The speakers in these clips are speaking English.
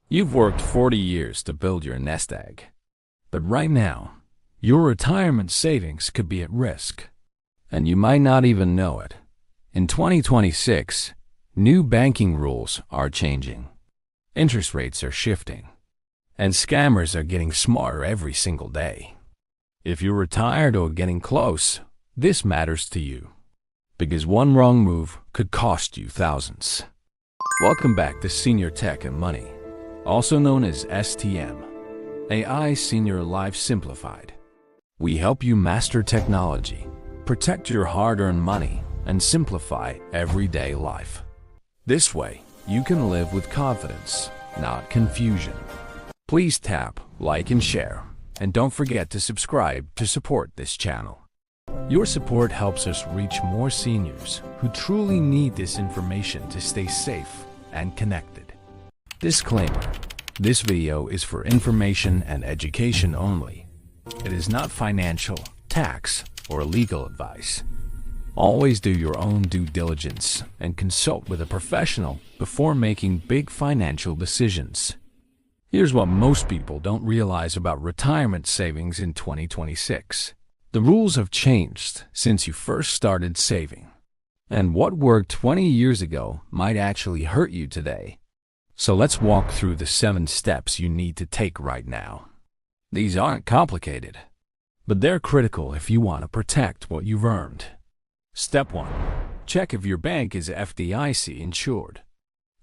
You've worked 40 years to build your nest egg. But right now, your retirement savings could be at risk. And you might not even know it. In 2026, new banking rules are changing. Interest rates are shifting. And scammers are getting smarter every single day. If you're retired or getting close, this matters to you. Because one wrong move could cost you thousands. Welcome back to Senior Tech and Money, also known as STM, AI Senior Life Simplified. We help you master technology, protect your hard-earned money, and simplify everyday life. This way, you can live with confidence, not confusion. Please tap like and share, and don't forget to subscribe to support this channel. Your support helps us reach more seniors who truly need this information to stay safe and connected. Disclaimer: this video is for information and education only. It is not financial, tax, or legal advice. Always do your own due diligence and consult with a professional before making big financial decisions. Here's what most people don't realize about retirement savings in 2026. The rules have changed since you first started saving. And what worked 20 years ago might actually hurt you today. So let's walk through the 7 steps you need to take right now. These aren't complicated, but they're critical if you want to protect what you've earned. Step 1. Check if your bank is FDIC insured.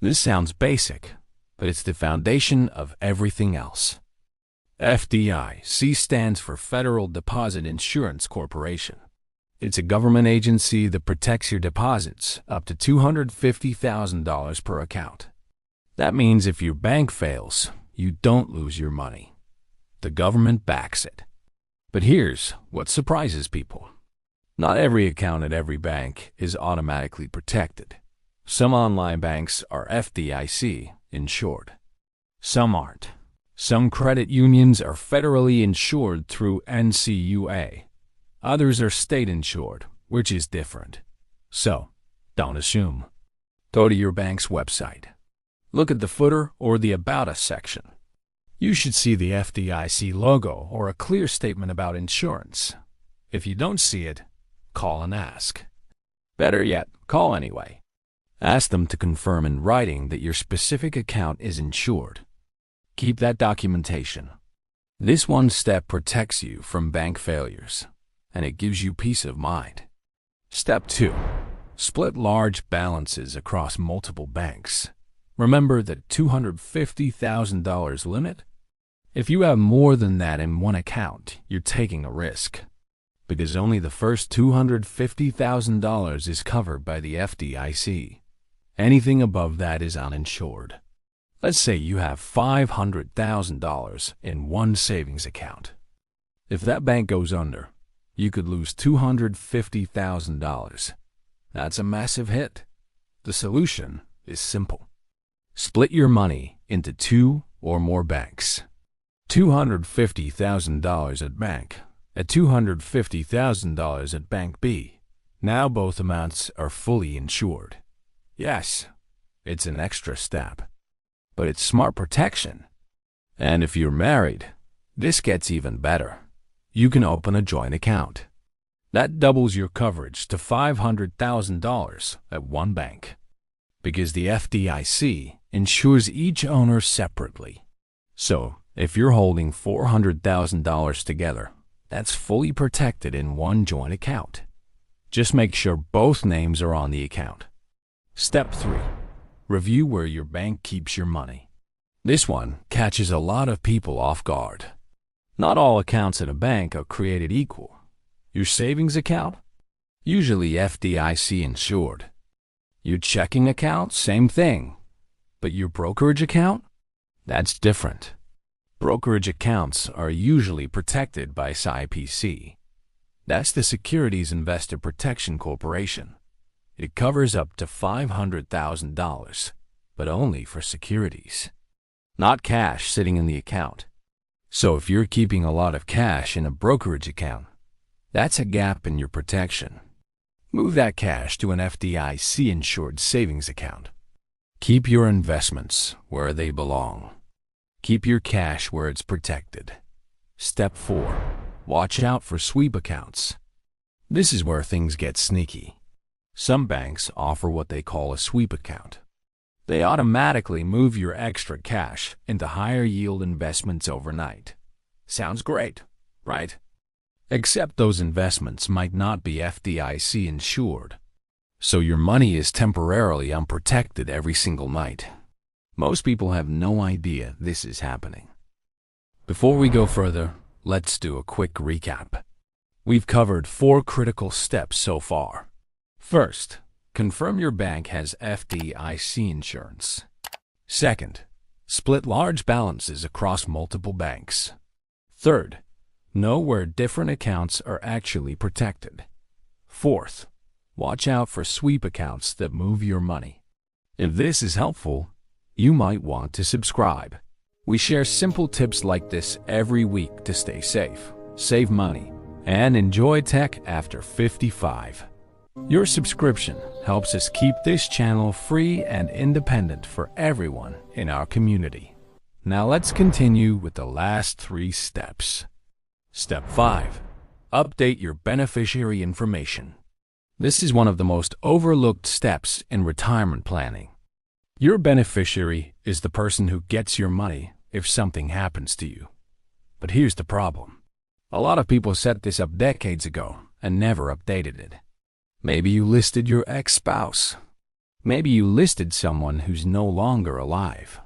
This sounds basic, but it's the foundation of everything else. FDIC stands for Federal Deposit Insurance Corporation. It's a government agency that protects your deposits up to $250,000 per account. That means if your bank fails, you don't lose your money. The government backs it. But here's what surprises people. Not every account at every bank is automatically protected. Some online banks are FDIC insured. Some aren't. Some credit unions are federally insured through NCUA. Others are state insured, which is different. So, don't assume. Go to your bank's website. Look at the footer or the About Us section. You should see the FDIC logo or a clear statement about insurance. If you don't see it, call and ask. Better yet, call anyway. Ask them to confirm in writing that your specific account is insured. Keep that documentation. This one step protects you from bank failures, and it gives you peace of mind. Step 2. Split large balances across multiple banks. Remember the $250,000 limit? If you have more than that in one account, you're taking a risk, because only the first $250,000 is covered by the FDIC. Anything above that is uninsured. Let's say you have $500,000 in one savings account. If that bank goes under, you could lose $250,000. That's a massive hit. The solution is simple. Split your money into 2 or more banks. $250,000 at $250,000 at Bank B. Now both amounts are fully insured. Yes, it's an extra step, but it's smart protection. And if you're married, this gets even better. You can open a joint account. That doubles your coverage to $500,000 at one bank, because the FDIC insures each owner separately. So, if you're holding $400,000 together, that's fully protected in one joint account. Just make sure both names are on the account. Step 3. Review where your bank keeps your money. This one catches a lot of people off guard. Not all accounts at a bank are created equal. Your savings account? Usually FDIC insured. Your checking account? Same thing. But your brokerage account? That's different. Brokerage accounts are usually protected by SIPC. That's the Securities Investor Protection Corporation. It covers up to $500,000, but only for securities, not cash sitting in the account. So if you're keeping a lot of cash in a brokerage account, that's a gap in your protection. Move that cash to an FDIC-insured savings account. Keep your investments where they belong. Keep your cash where it's protected. Step 4. Watch out for sweep accounts. This is where things get sneaky. Some banks offer what they call a sweep account. They automatically move your extra cash into higher yield investments overnight. Sounds great, right? Except those investments might not be FDIC insured, so your money is temporarily unprotected every single night. Most people have no idea this is happening. Before we go further, let's do a quick recap. We've covered 4 critical steps so far. First, confirm your bank has FDIC insurance. Second, split large balances across multiple banks. Third, know where different accounts are actually protected. Fourth, watch out for sweep accounts that move your money. If this is helpful, you might want to subscribe. We share simple tips like this every week to stay safe, save money, and enjoy tech after 55. Your subscription helps us keep this channel free and independent for everyone in our community. Now let's continue with the last 3 steps. Step 5. Update your beneficiary information. This is one of the most overlooked steps in retirement planning. Your beneficiary is the person who gets your money if something happens to you. But here's the problem. A lot of people set this up decades ago and never updated it. Maybe you listed your ex-spouse. Maybe you listed someone who's no longer alive.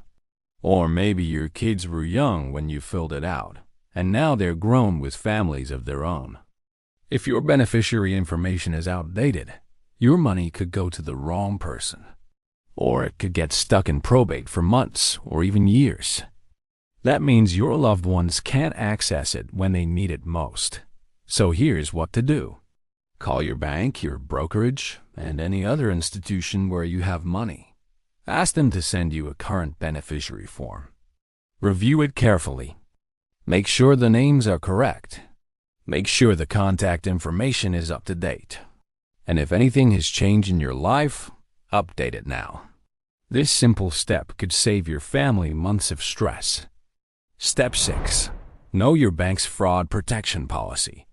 Or maybe your kids were young when you filled it out, and now they're grown with families of their own. If your beneficiary information is outdated, your money could go to the wrong person. Or it could get stuck in probate for months or even years. That means your loved ones can't access it when they need it most. So here's what to do. Call your bank, your brokerage, and any other institution where you have money. Ask them to send you a current beneficiary form. Review it carefully. Make sure the names are correct. Make sure the contact information is up to date. And if anything has changed in your life, update it now. This simple step could save your family months of stress. Step 6. Know your bank's fraud protection policy.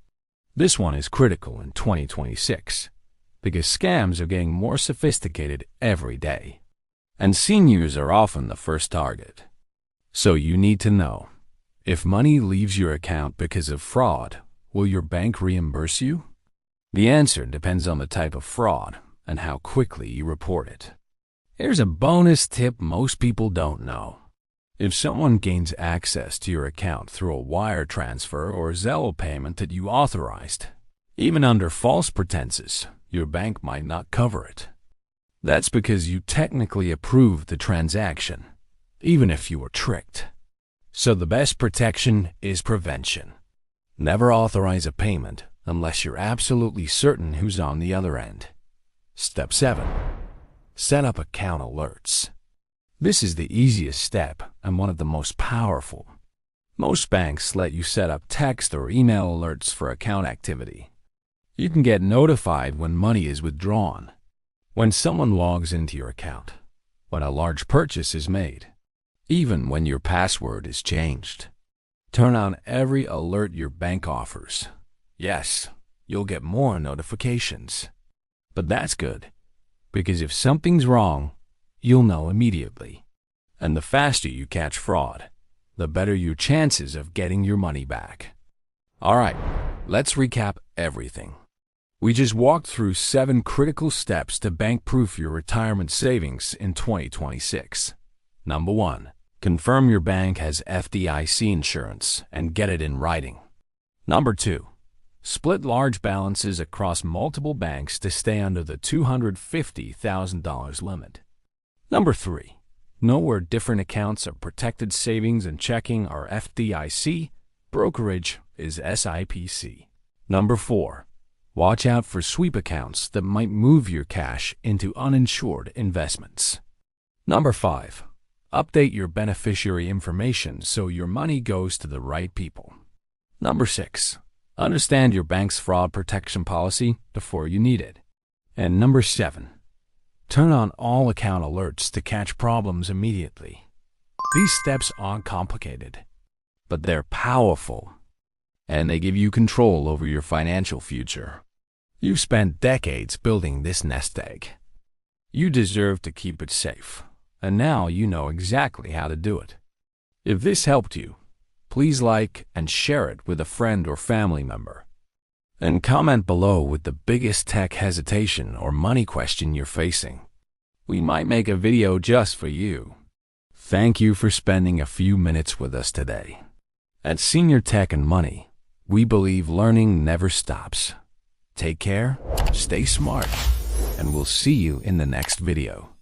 This one is critical in 2026 because scams are getting more sophisticated every day, and seniors are often the first target. So you need to know, if money leaves your account because of fraud, will your bank reimburse you? The answer depends on the type of fraud and how quickly you report it. Here's a bonus tip most people don't know. If someone gains access to your account through a wire transfer or Zelle payment that you authorized, even under false pretenses, your bank might not cover it. That's because you technically approved the transaction, even if you were tricked. So the best protection is prevention. Never authorize a payment unless you're absolutely certain who's on the other end. Step 7. Set up account alerts. This is the easiest step and one of the most powerful. Most banks let you set up text or email alerts for account activity. You can get notified when money is withdrawn, when someone logs into your account, when a large purchase is made, even when your password is changed. Turn on every alert your bank offers. Yes, you'll get more notifications. But that's good, because if something's wrong, you'll know immediately. And the faster you catch fraud, the better your chances of getting your money back. All right, let's recap everything. We just walked through 7 critical steps to bank-proof your retirement savings in 2026. Number 1, confirm your bank has FDIC insurance and get it in writing. Number 2, split large balances across multiple banks to stay under the $250,000 limit. Number 3, know where different accounts are protected. Savings and checking are FDIC, brokerage is SIPC. Number 4, watch out for sweep accounts that might move your cash into uninsured investments. Number 5, update your beneficiary information so your money goes to the right people. Number 6, understand your bank's fraud protection policy before you need it. And number 7, turn on all account alerts to catch problems immediately. These steps aren't complicated, but they're powerful, and they give you control over your financial future. You've spent decades building this nest egg. You deserve to keep it safe, and now you know exactly how to do it. If this helped you, please like and share it with a friend or family member. And comment below with the biggest tech hesitation or money question you're facing. We might make a video just for you. Thank you for spending a few minutes with us today. At Senior Tech and Money, we believe learning never stops. Take care, stay smart, and we'll see you in the next video.